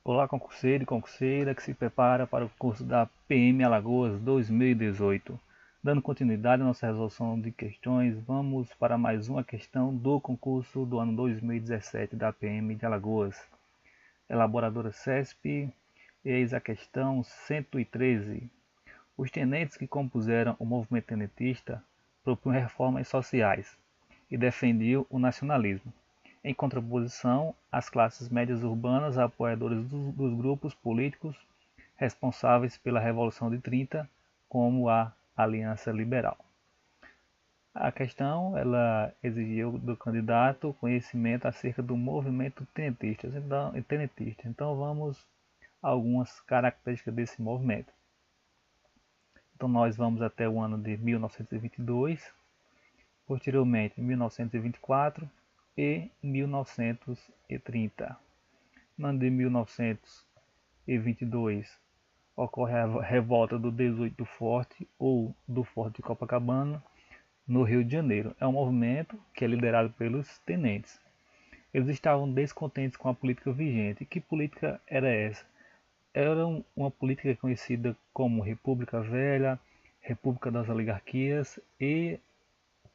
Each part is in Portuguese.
Olá, concurseiro e concurseira que se prepara para o curso da PM Alagoas 2018. Dando continuidade à nossa resolução de questões, vamos para mais uma questão do concurso do ano 2017 da PM de Alagoas. Elaboradora CESP, eis a questão 113. Os tenentes que compuseram o movimento tenentista propunham reformas sociais e defendiam o nacionalismo. Em contraposição, as classes médias urbanas apoiadoras dos grupos políticos responsáveis pela Revolução de 30, como a Aliança Liberal. A questão ela exigiu do candidato conhecimento acerca do movimento tenentista. Então vamos a algumas características desse movimento. Então nós vamos até o ano de 1922, posteriormente 1924 e 1930. No ano de 1922 ocorre a revolta do 18 do Forte ou do Forte de Copacabana, no Rio de Janeiro. É um movimento que é liderado pelos tenentes. Eles estavam descontentes com a política vigente. Que política era essa? Era uma política conhecida como República Velha, República das Oligarquias e,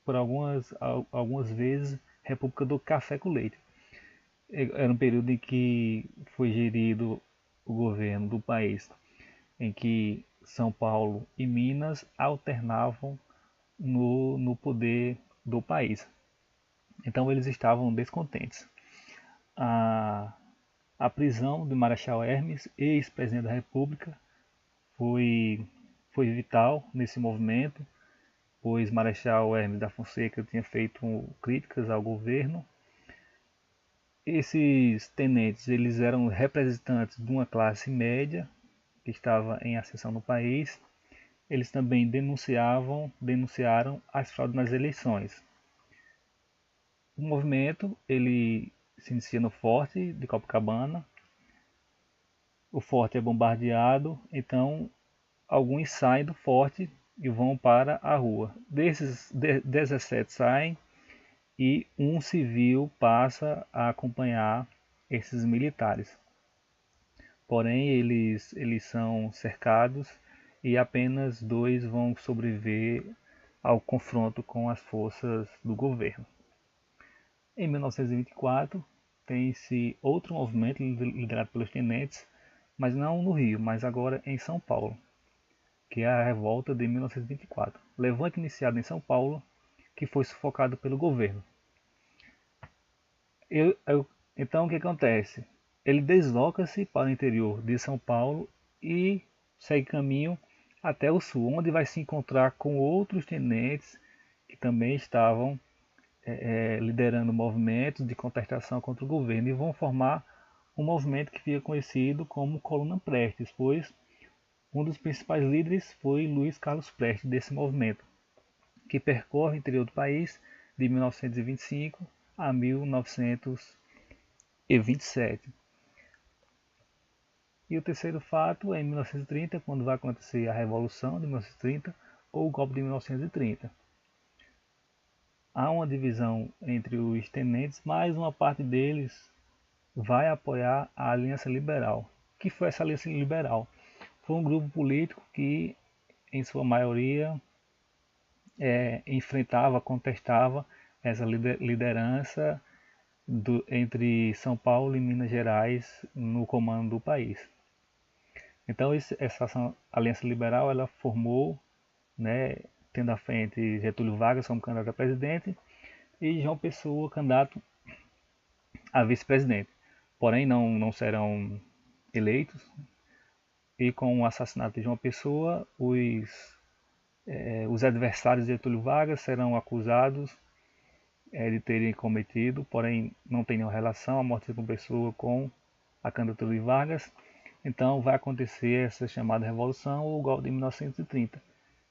por algumas vezes, República do Café com Leite. Era um período em que foi gerido o governo do país, em que São Paulo e Minas alternavam no poder do país. Então eles estavam descontentes. A, a prisão de Marechal Hermes, ex-presidente da República, foi vital nesse movimento, pois Marechal Hermes da Fonseca tinha feito críticas ao governo. Esses tenentes eles eram representantes de uma classe média que estava em ascensão no país. Eles também denunciaram as fraudes nas eleições. O movimento ele se inicia no Forte de Copacabana. O forte é bombardeado, então alguns saem do forte e vão para a rua. Desses 17 saem e um civil passa a acompanhar esses militares. Porém, eles são cercados e apenas dois vão sobreviver ao confronto com as forças do governo. Em 1924, tem-se outro movimento liderado pelos tenentes, mas não no Rio, mas agora em São Paulo, que é a Revolta de 1924. Levante iniciado em São Paulo, que foi sufocado pelo governo. Então o que acontece? Ele desloca-se para o interior de São Paulo e segue caminho até o sul, onde vai se encontrar com outros tenentes que também estavam liderando movimentos de contestação contra o governo e vão formar um movimento que fica conhecido como Coluna Prestes, pois um dos principais líderes foi Luiz Carlos Prestes desse movimento, que percorre o interior do país de 1925 a 1927. E o terceiro fato é em 1930, quando vai acontecer a Revolução de 1930 ou o golpe de 1930. Há uma divisão entre os tenentes, mas uma parte deles vai apoiar a Aliança Liberal. O que foi essa Aliança Liberal? Foi um grupo político que, em sua maioria, enfrentava, contestava essa liderança entre São Paulo e Minas Gerais no comando do país. Então essa Aliança Liberal ela formou, né, tendo à frente Getúlio Vargas como candidato a presidente e João Pessoa candidato a vice-presidente. Porém não serão eleitos, e com o assassinato de João Pessoa, os adversários de Getúlio Vargas serão acusados de terem cometido, porém não tem nenhuma relação a morte de João Pessoa com a candidatura de Vargas. Então vai acontecer essa chamada revolução ou golpe de 1930.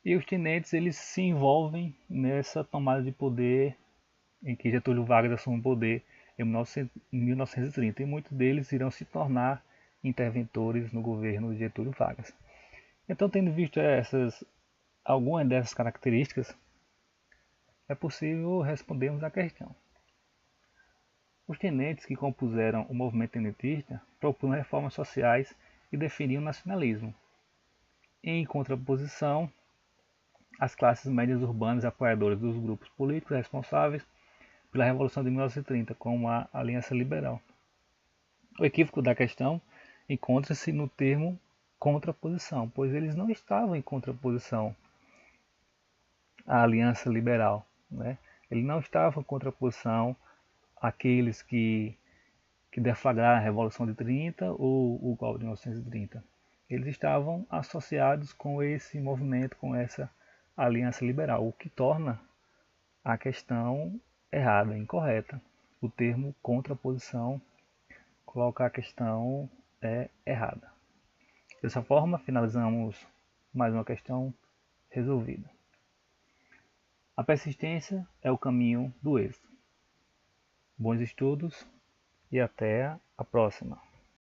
E os tenentes eles se envolvem nessa tomada de poder em que Getúlio Vargas assume o poder em 1930. E muitos deles irão se tornar interventores no governo de Getúlio Vargas. Então, tendo visto algumas dessas características, é possível respondermos a questão. Os tenentes que compuseram o movimento tenentista propunham reformas sociais e defendiam o nacionalismo. Em contraposição, as classes médias urbanas apoiadoras dos grupos políticos responsáveis pela Revolução de 1930, como a Aliança Liberal. O equívoco da questão encontra-se no termo contraposição, pois eles não estavam em contraposição à Aliança Liberal, né? Ele não estava em contraposição àqueles que deflagraram a Revolução de 30 ou o golpe de 1930. Eles estavam associados com esse movimento, com essa Aliança Liberal, o que torna a questão errada, incorreta. O termo contraposição coloca a questão errada. Dessa forma, finalizamos mais uma questão resolvida. A persistência é o caminho do êxito. Bons estudos e até a próxima.